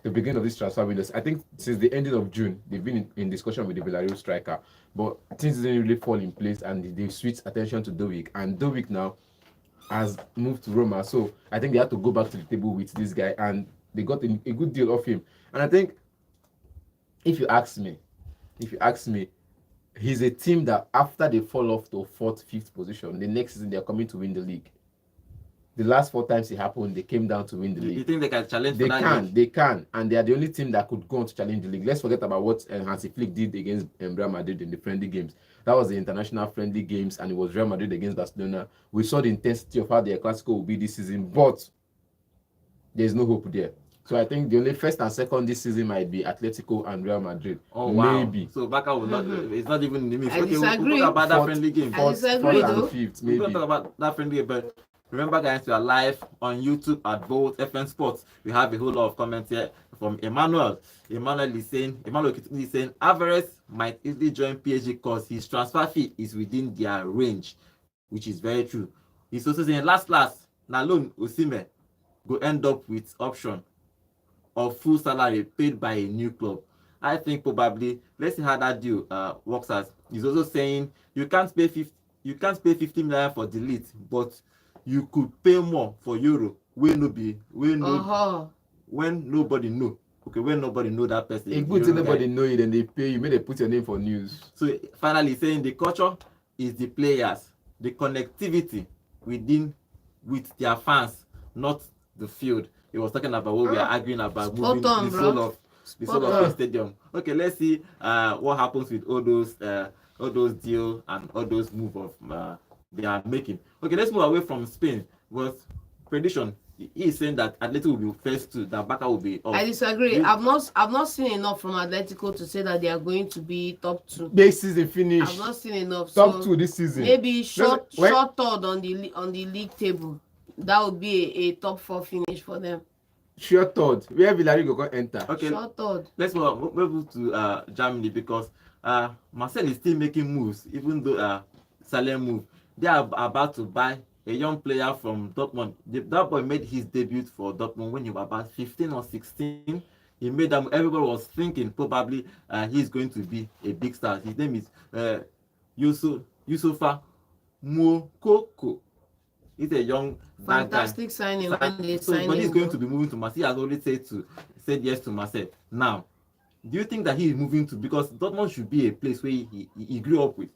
the beginning of this transfer window. I think since the ending of June, they've been in discussion with the Villarreal striker, but things didn't really fall in place, and they switched attention to Dobik, and Dobik now has moved to Roma. So I think they had to go back to the table with this guy, and they got a good deal off him. And I think, if you ask me, he's a team that after they fall off to 4th, 5th position, the next season they're coming to win the league. The last 4 times it happened, they came down to win the league. You think they can challenge? They can, and they are the only team that could go on to challenge the league. Let's forget about what Hansi Flick did against Real Madrid in the friendly games. That was the international friendly games, and it was Real Madrid against Barcelona. We saw the intensity of how the Clasico will be this season, but there's no hope there. So I think the only first and second this season might be Atletico and Real Madrid. Oh wow! Maybe. So Barca will not. It's not even in the mix. I Okay, disagree. we'll talk about that friendly game. I disagree, though. Fifth, We're maybe. going to talk about that friendly game, but remember, guys, we are live on YouTube at Volt FN Sports. We have a whole lot of comments here from Emmanuel. Emmanuel is saying Alvarez might easily join PSG because his transfer fee is within their range, which is very true. He's also saying last Nalon Osimhen go end up with option of full salary paid by a new club. I think probably, let's see how that deal works out. He's also saying you can't pay 50 million for delete, but you could pay more for Euro when nobody know. Okay, when nobody know that person. If good nobody know it, then they pay you. Maybe they put your name for news. So finally, saying the culture is the players, the connectivity with their fans, not the field. He was talking about what we are arguing about, moving the soul of the stadium. Okay, let's see what happens with all those deals and all those moves they are making. Okay, let's move away from Spain. But prediction, he is saying that Atletico will be first 2, that Barca will be off. I disagree. I've not seen enough from Atletico to say that they are going to be top 2. Base season finish. I've not seen enough. Top 2 this season. Maybe short third on the league table. That would be a top 4 finish for them. Sure third. Where Villarreal go enter? Okay. Short third. Let's move to Germany, because Marcel is still making moves, even though Salem moved. They are about to buy a young player from Dortmund. That boy made his debut for Dortmund when he was about 15 or 16. He made them. Everybody was thinking probably he's going to be a big star. His name is Yusufa Mokoko. He's a young fantastic signing. But he's going to be moving to Marseille. He has already said yes to Marseille. Now, do you think that he is moving to, because Dortmund should be a place where he grew up with?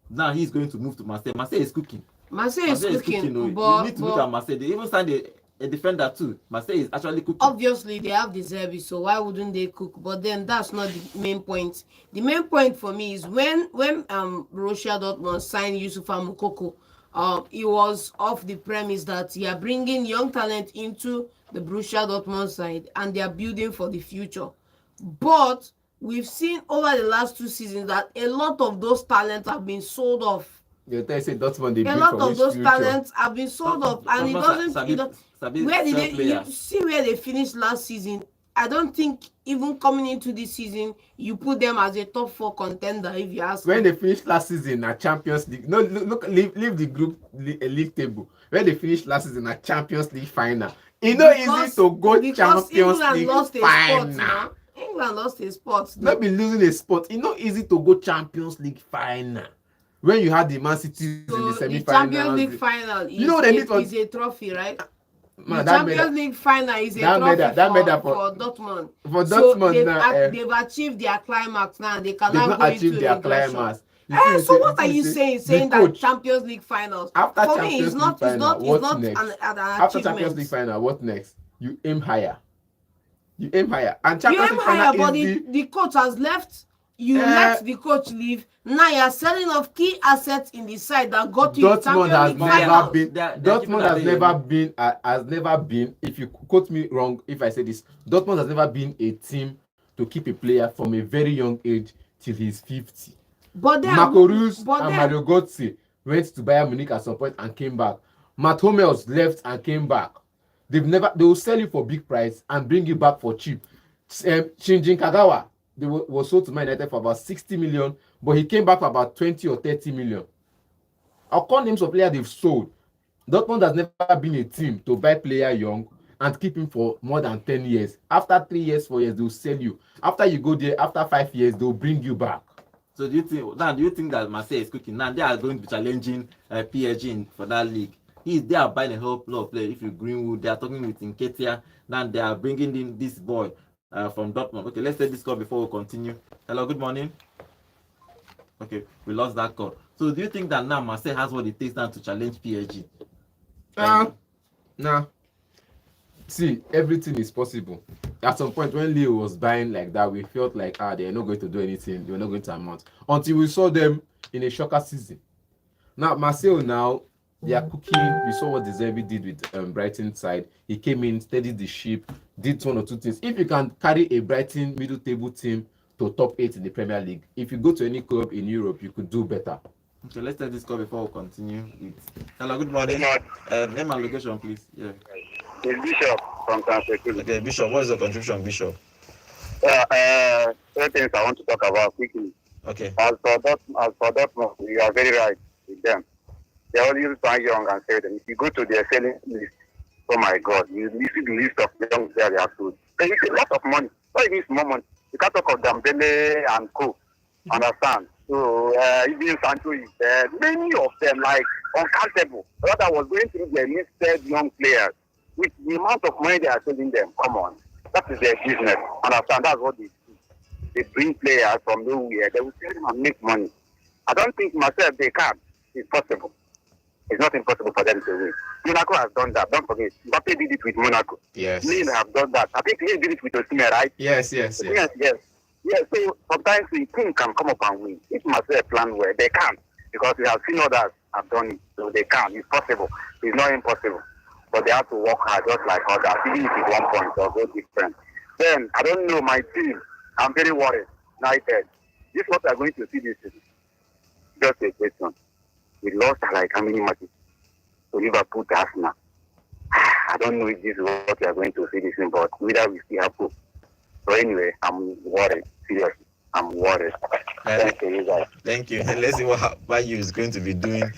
Now he's going to move to Marseille. Marseille is cooking. Marseille is cooking. You need to look at Marseille. They even signed a defender too. Marseille is actually cooking. Obviously, they have the Zerbi, so why wouldn't they cook? But then that's not the main point. The main point for me is when Borussia Dortmund signed Youssoufa Moukoko, it was off the premise that you are bringing young talent into the Borussia Dortmund side and they are building for the future. But we've seen over the last 2 seasons that a lot of those talents have been sold off. You say Dortmund they A build lot for of which those future? talents have been sold off, and it doesn't. Where did they? player. You see where they finished last season. I don't think even coming into this season, you put them as a top 4 contender. If you ask When me. they finished last season at Champions League, no, look, leave the group league table. When they finished last season at Champions League final, it's not easy to go because Champions England League lost a spot final. now. England lost a spot. Not be losing a spot. It's not easy to go Champions League final. When you had the Man City in So the the semi-finals, Champions League final is, You know what they need for- is a trophy, right? man, The that Champions medal, League final is a that trophy medal- that medal for for- Dortmund. for So Dortmund now, they've achieved their climax now. They they've cannot not go achieved into their regression. climax. So what are you saying? The Saying that coach, Champions League finals after for me Champions is not League it's not final, it's not what's next? an After Champions League achievement. final, what next? You aim higher. You aim higher. And You Champions aim League higher, final but is the coach has left. You Eh. let the coach leave. Now you're selling off key assets in the side that got you the Dortmund Champions has League never finals. been. They're Dortmund keeping has that never been. If you quote me wrong, if I say this, Dortmund has never been a team to keep a player from a very young age till he's 50. But then, Marco Reus but and then, Mario Götze went to Bayern Munich at some point and came back. Matt Hummels left and came back. They will sell you for big price and bring you back for cheap. Shinjin Kagawa was sold to Man United for about 60 million, but he came back for about 20 or 30 million. I'll call names of players they've sold. Dortmund has never been a team to buy player young and keep him for more than 10 years. After 3 years, 4 years, they'll sell you. After you go there, after 5 years, they'll bring you back. So do you think that Marseille is cooking? Now they are going to be challenging PSG for that league. They are buying a whole lot of players. If you Greenwood, they are talking with Nketiah. Now they are bringing in this boy from Dortmund. Okay, let's take this call before we continue. Hello, good morning. Okay, we lost that call. So do you think that now Marseille has what it takes now to challenge PSG? Nah. See, everything is possible. At some point when Leo was buying like that, we felt like they're not going to do anything, they're not going to amount. Until we saw them in a shocker season. Now Marseille now they are cooking. We saw what De Zerbi did with Brighton side. He came in, steadied the ship, did 1 or 2 things. If you can carry a Brighton middle table team to top 8 in the Premier League, if you go to any club in Europe, you could do better. Okay, let's take this call before we continue with. Hello, good morning. Name and location, please. Yeah. It's Bishop from Tansekulu. Okay, Bishop, what is your contribution, Bishop? 3 things I want to talk about quickly. Okay. As for Dortmund, you are very right with them. They always buy young and sell them. If you go to their selling list, oh my God, you see the list of young players they have sold. It's a lot of money. Why it is more money? You can't talk of Dembele and co. Understand? So even Sancho is there. Many of them, like uncountable. Rather was going through their listed young players with the amount of money they are selling them. Come on, that is their business. Understand? That's what they do. They bring players from nowhere. They will sell them and make money. I don't think myself they can. It's possible. It's not impossible for them to win. Monaco has done that. Don't forget. Mbappe did it with Monaco. Yes. Lille have done that. I think Lille did it with Osimhen, right? Yes. Yes. So sometimes the team can come up and win. If Marseille plan well, they can. Because we have seen others have done it. So they can. It's possible. It's not impossible. But they have to work hard just like others. Even if it's 1 point or go different. Then, I don't know, my team, I'm very worried. United. This is what we are going to see this season. Just a question. We lost like how many matches to Liverpool to Arsenal. I don't know if this is what we are going to see this season, but whether we still have hope. So anyway, I'm worried. Seriously, I'm worried. Thank you, guys. Thank you. Let's see what Bayu is going to be doing.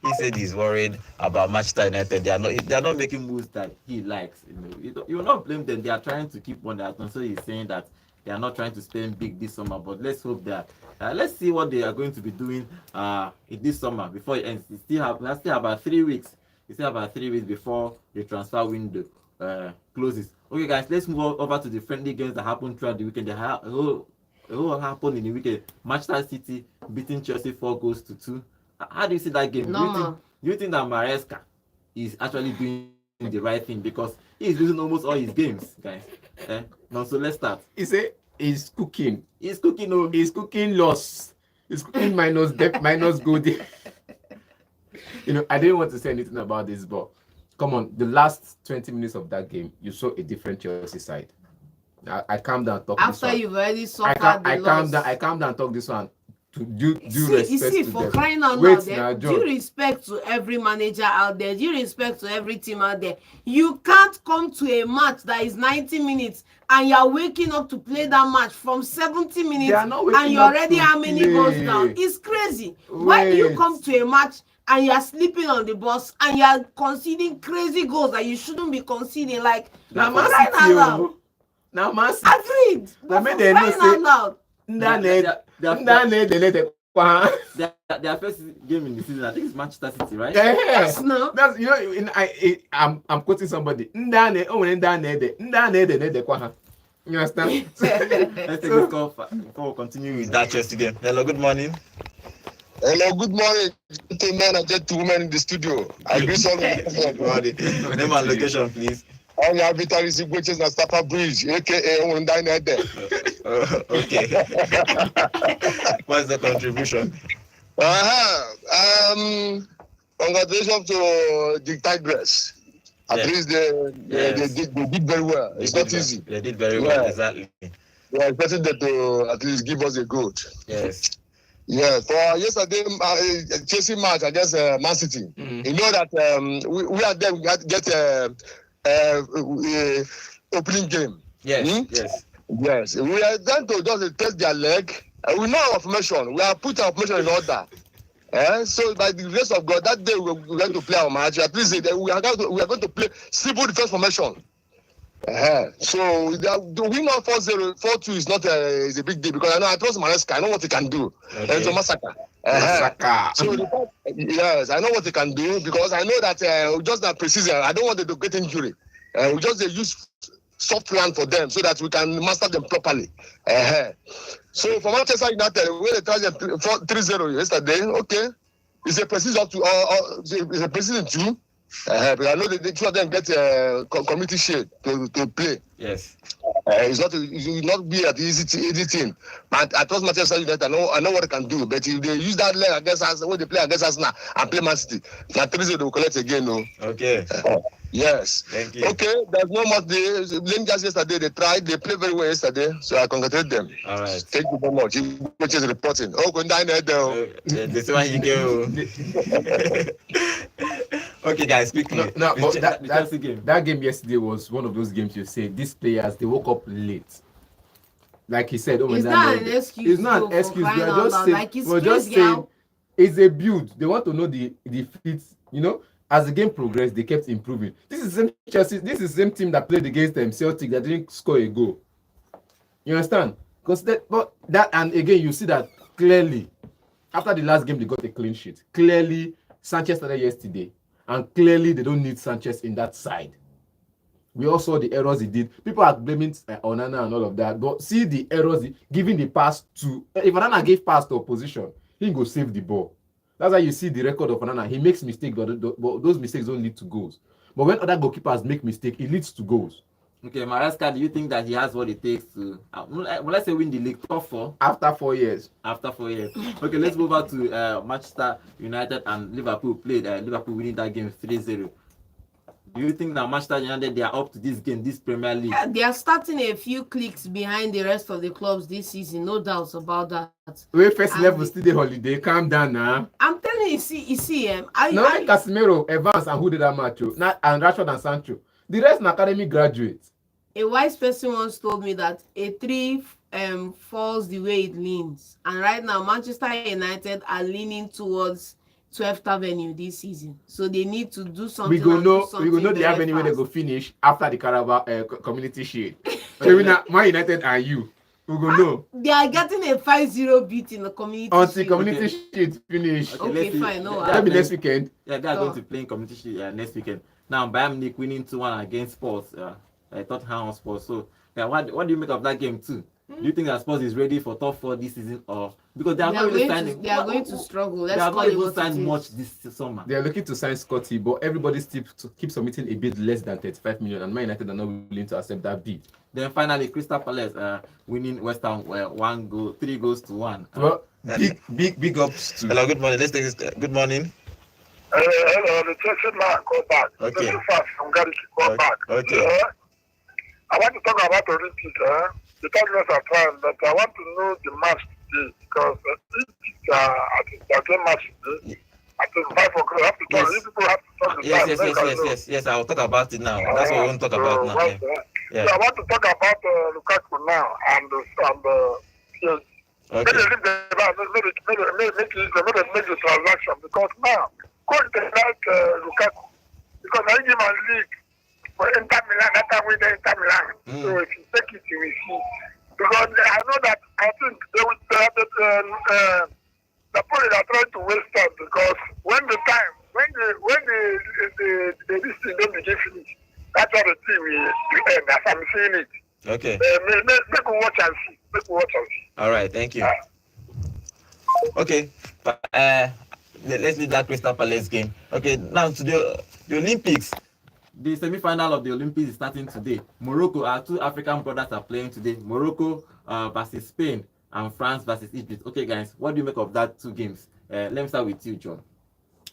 He said he's worried about Manchester United. They are not making moves that he likes. You will not blame them. They are trying to keep on that. So he's saying that they are not trying to spend big this summer. But let's hope that. Let's see what they are going to be doing in this summer before it ends. We still have about 3 weeks. We still have about 3 weeks before the transfer window closes. Okay, guys, let's move over to the friendly games that happened throughout the weekend. It all happened in the weekend. Manchester City beating Chelsea 4-2. How do you see that game? Normal. Do you think that Maresca is actually doing the right thing because he's losing almost all his games, guys. Now, so let's start. He say he's cooking. He's cooking. Oh, He's cooking loss. He's cooking minus depth, minus good. I didn't want to say anything about this, but come on, the last 20 minutes of that game, you saw a different Chelsea side. I calmed down, talk After this one. you've already suffered I the calmed loss. down. I calmed down, talk this one. To due You respect see, to for them. crying out Wait loud, now, due John. respect to every manager out there, due respect to every team out there, you can't come to a match that is 90 minutes and you're waking up to play that match from 70 They minutes are not waking and you're up already to how many goals play. down. It's crazy. Why do you Wait. come to a match and you're sleeping on the bus and you're conceding crazy goals that you shouldn't be conceding? Like, Now, for Man crying out City, loud. oh. Now, Man City. Agreed. Now, But make for them know crying say- out loud. Their first game in the season, I think it's Manchester City, right? Yes, no. That's I'm quoting somebody. You understand? Let's take this call before we continue with that Chelsea game. Hello, good morning. Hello, good morning, gentlemen and gentlewomen in the studio. I greet all Good morning. Name and location, please. I'm Vitalis Igweches and Stapa Bridge, aka Undine. Okay. What's the contribution? Congratulations to the Tigress. At Yes. least they Yes. did very well. It's not easy. They did very well, Yeah. exactly. We are expecting them to at least give us a good. Yes. Yeah, for yesterday Chelsea match against Man City, you know that we are there. We get opening game. Yes. Hmm? Yes. Yes, we are going to just test their leg. We know our formation. We have put our formation in order. So by the grace of God, that day we're going to play our match. At least we are going to play simple defense formation. So the win of 4-0, 4-2 is not is a big deal because I trust Maresca. I know what he can do. Okay. Enzo Massacre. Saka. So yes, I know what he can do because I know that just that precision. I don't want them to get injury. We just use soft plan for them so that we can master them properly. So for Manchester United, when they tried 3-0 yesterday, okay, it's a precision to it's a precision too. But I know the two of them get community shield to play. Yes. It will not be an easy thing. But I trust Manchester United. I know what they can do. But if they use that leg against us, when they play against us now and play Man City, now 3-0 they will collect again. No. Okay. Yes. Thank you. Okay. There's no much. Rangers yesterday they tried. They played very well yesterday. So I congratulate them. All right. Thank you very much. Which is reporting. Oh, go down there. This one you go. Okay, guys, quickly. No, but The Chelsea game. that game yesterday was one of those games you say these players they woke up late. Like he said, It's not an excuse. It's not though, an for excuse. crying We are out just loud. saying, Like, it's we're just crazy saying how- it's a build. They want to know the fit. As the game progressed, they kept improving. This is the same Chelsea. This is the same team that played against them Celtic that didn't score a goal. You understand? Because that and again you see that clearly after the last game they got a clean sheet. Clearly Sanchez started yesterday, and clearly they don't need Sanchez in that side. We all saw the errors he did. People are blaming Onana and all of that, but see the errors, giving the pass to if Onana gave pass to opposition, he go save the ball. That's why you see the record of Onana. He makes mistakes, but those mistakes don't lead to goals. But when other goalkeepers make mistakes, it leads to goals. Okay, Maresca, do you think that he has what it takes to, let's say, win the league top 4 After 4 years, after 4 years? Okay, let's move on to Manchester United and Liverpool played. Liverpool winning that game 3-0. Do you think that Manchester United they are up to this game, this Premier League? Yeah, they are starting a few clicks behind the rest of the clubs this season, no doubts about that. we first And level the- still the holiday. Calm down now. I'm telling you, see, No, Casemiro, Evans, and who did that match? And Rashford and Sancho. The rest are academy graduates. a wise person once told me that a tree falls the way it leans, and right now Manchester United are leaning towards 12th Avenue this season, so they need to do something. We go and do know something the avenue where they go finish after the Carabao Community Shield. So we now Man United and you. We go know They are getting a 5-0 beat in the community. until Shield. Community Shield finish. Okay, Okay, let's see. fine, no They are Maybe playing- next weekend. Yeah, they are going So- to play in Community Shield next weekend. Now, Bayern Munich winning 2-1 against Spurs. Tottenham Hotspur. So, yeah, what do you make of that game too? Do you think that Spurs is ready for top 4 this season, or because they are They not are really going to, signing? they are going to struggle. They Let's have call not it even what it signed is. much this summer. They are looking to sign Scotty, but everybody still to keep submitting a bid less than 35 million, and Man United are not willing to accept that bid. Then finally, Crystal Palace winning West Ham 3 goals to 1. Well, big ups to. Hello, good morning. Let's take this. Good morning. Hello, the Chelsea man, call back. Okay. This is fast from Gariki, call back. Okay. I want to talk about the Olympics. The time are trying, but I want to know the match today because I think they are getting match today. I think 5 o'clock. I have to talk. Yes. You people have to talk the time. Yes. I'll talk about it now. That's what we want to talk about now. Yeah. So I want to talk about Lukaku now and PSG. Okay. Make the transaction because now could they like Lukaku because I give a league for Inter Milan. That time we the Inter Milan. So if you take it, you will see. Because I know that I think they will the point are trying to waste time because when the this thing don't begin finish, that's how the team will end. As I'm seeing it. Okay. Make we watch and see. All right. Thank you. Okay. Let's leave that Crystal Palace game. Okay. Now to the Olympics. The semi-final of the Olympics is starting today. Morocco, our 2 African brothers are playing today. Morocco versus Spain and France versus Egypt. Okay, guys, what do you make of that 2 games? Let me start with you, John.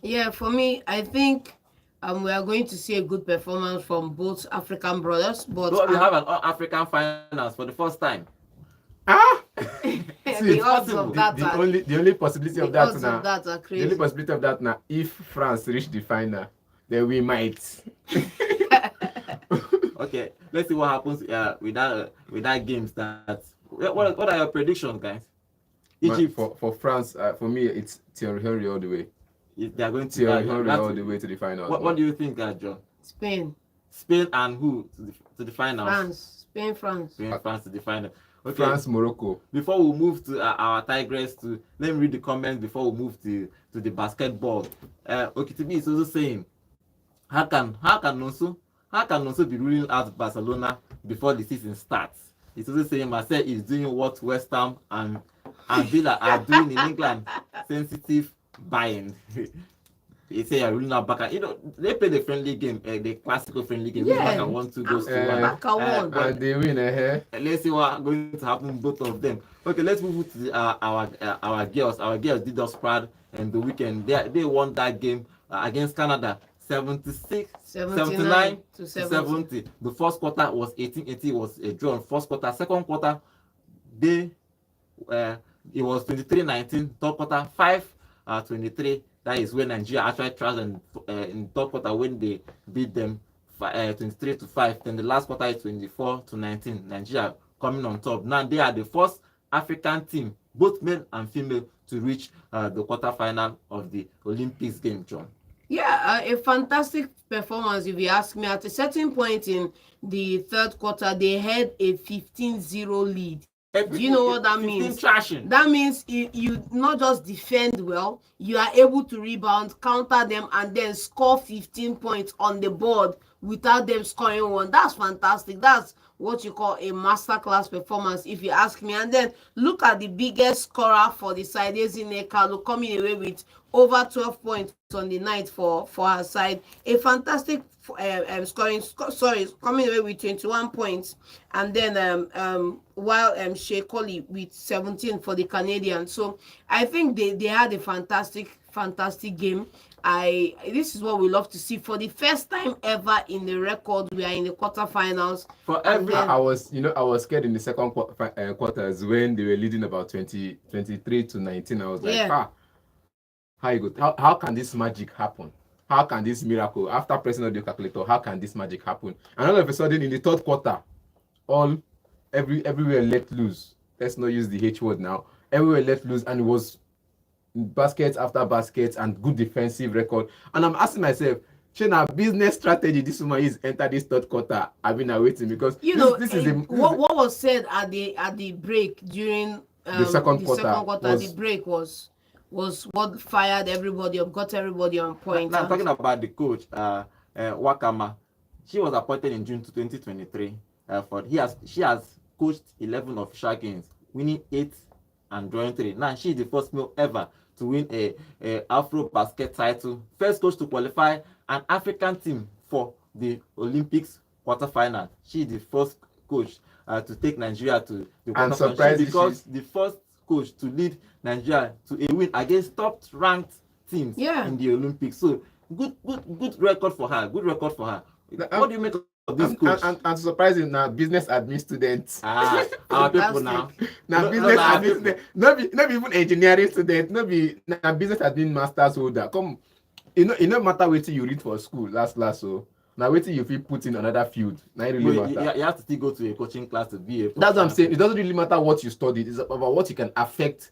Yeah, for me, I think we are going to see a good performance from both African brothers. But So we have an African finals for the first time. the odds of that the are only possibility of the that odds now. of that are The only crazy. possibility of that now, if France reach the final, then we might. Okay, let's see what happens with that game start. What are your predictions, guys? Egypt, For France, for me, it's Thierry Henry all the way. they are going to Thierry Henry all the way to the final. What do you think, John? Spain, Spain and who to the finals? France, Spain, France. Spain, France to the final. Okay. France, Morocco. Before we move to our Tigress, let me read the comments before we move to the basketball. Okitibi is also saying, how can Nonso be ruling out Barcelona before the season starts? He's also saying Marcel is doing what West Ham and Villa are doing in England, sensitive buying. They say you're ruling out Barca. They play the friendly game, the classical friendly game. Yeah. Barca 1-2 goes to 1. Barca won. And they win, Let's see what's going to happen both of them. Okay, let's move to our girls. Our girls did us proud in the weekend. They won that game against Canada 79 to 70. The first quarter was 18-80, was a draw. First quarter, second quarter, it was 23-19. Third quarter 5-23. That is when Nigeria actually tried in third quarter when they beat them 23-5. Then the last quarter is 24-19. Nigeria coming on top. Now they are the first African team, both male and female, to reach the quarterfinal of the Olympics game, John. Yeah, a fantastic performance if you ask me. At a certain point in the third quarter, they had a 15-0 lead. Do you know what that means? Trashing. That means you not just defend well, you are able to rebound, counter them, and then score 15 points on the board without them scoring one. That's fantastic. That's what you call a masterclass performance, if you ask me. And then look at the biggest scorer for the side, Ezinne Kalu, coming away with over 12 points on the night for her side. A fantastic coming away with 21 points, and then while Shea Colley with 17 for the Canadians. So I think they had a fantastic game. This is what we love to see. For the first time ever in the record, we are in the quarterfinals. I was scared in the second quarters when they were leading about 23-19. I was like, how can this magic happen? How can this miracle, after pressing on the calculator, how can this magic happen? And all of a sudden, in the third quarter, everywhere let loose. Let's not use the H word now. Everywhere let loose, and it was baskets after baskets and good defensive record. And I'm asking myself, Chena, business strategy this woman is enter this third quarter. I've been waiting because what was said at the break during the second quarter. The break was what fired everybody up, got everybody on point. Now talking about the coach, Wakama, she was appointed in June 2023. She has coached 11 official games, winning 8 and drawing 3. Now she is the first male ever to win a Afro basket title, first coach to qualify an African team for the Olympics quarterfinal. She is the first coach to take Nigeria to the quarterfinal. She becomes the first coach to lead Nigeria to a win against top-ranked teams in the Olympics. So good record for her. Good record for her. What do you make of this coach? And surprising now, business admin students. Our people now. Now business admin students. Not be even engineering students. Not be now business admin masters holder. Come, it no matter what you read for school last so. Now wait till you feel put in another field. Now it really matter. You have to still go to a coaching class to be a. That's what I'm saying. It doesn't really matter what you studied. It's about what you can affect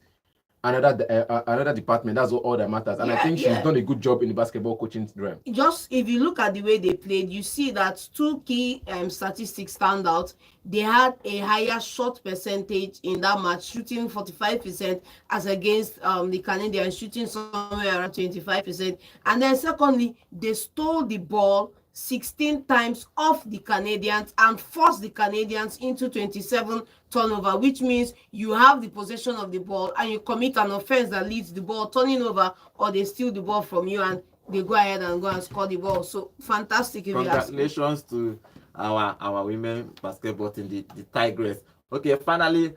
another department. That's all that matters. And I think she's done a good job in the basketball coaching realm. Just if you look at the way they played, you see that two key statistics stand out. They had a higher shot percentage in that match, shooting 45% as against the Canadians shooting somewhere around 25%. And then secondly, they stole the ball 16 times off the Canadians and forced the Canadians into 27 turnover, which means you have the possession of the ball and you commit an offense that leads the ball turning over, or they steal the ball from you and they go ahead and go and score the ball. So fantastic. Congratulations to our women basketball team, the Tigress. Okay, finally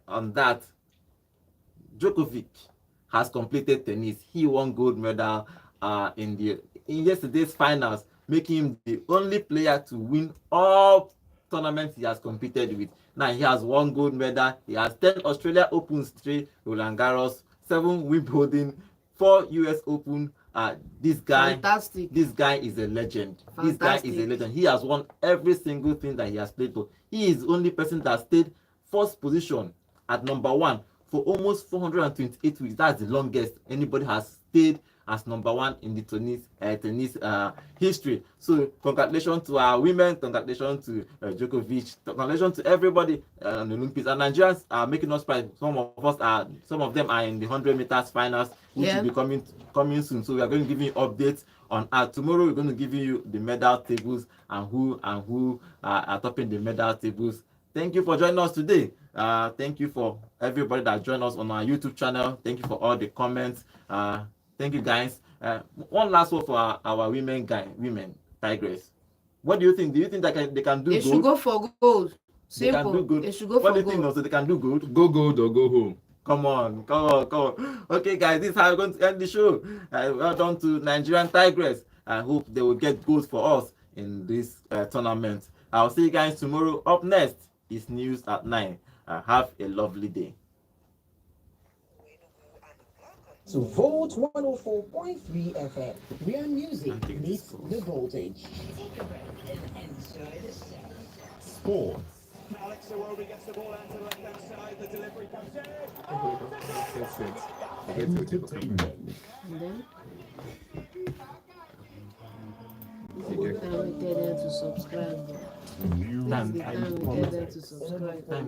on that, Djokovic has completed tennis. He won gold medal in yesterday's finals, making him the only player to win all tournaments he has competed with. Now he has 1 gold medal. He has 10 Australia Open straight, Roland Garros, 7 Wimbledon, 4 US Open. This guy is a legend. Fantastic. This guy is a legend. He has won every single thing that he has played for. He is the only person that stayed first position at number 1 for almost 428 weeks. That's the longest anybody has stayed as number 1 in the tennis history. So congratulations to our women, congratulations to Djokovic, congratulations to everybody on the Olympics. And Nigerians are making us proud. Some of them are in the 100 meters finals, which will be coming soon. So we are going to give you updates on tomorrow. We're going to give you the medal tables and who are topping the medal tables. Thank you for joining us today. Thank you for everybody that joined us on our YouTube channel. Thank you for all the comments. Thank you, guys. One last word for our women Tigress. What do you think? Do you think that they can do gold? They should go for gold. Simple. They can do gold. They should go for gold. What do you think also? They can do gold? Go gold or go home. Come on. Okay, guys, this is how we're going to end the show. Well done to Nigerian Tigress. I hope they will get gold for us in this tournament. I'll see you guys tomorrow. Up next is news at 9. Have a lovely day. So Volt 104.3 FM, where music meets the voltage. Take a breath and enjoy the show. Sports. Alex Iwobi gets the ball out to the left-hand side. The delivery comes in. And Entertainment. then we tell them to subscribe. Time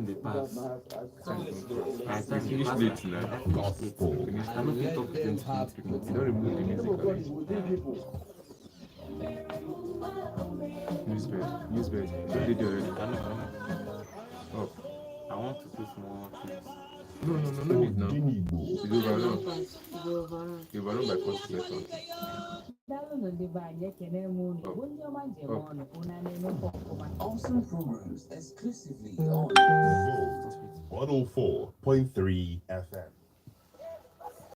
they pass. Finish late now. I don't think top 10 You don't remove the music. News bed. Don't did already. Oh. I want to put more things. No need now. It's overrun. You overrun by 40 seconds. Awesome programs exclusively on Volt 104.3 FM.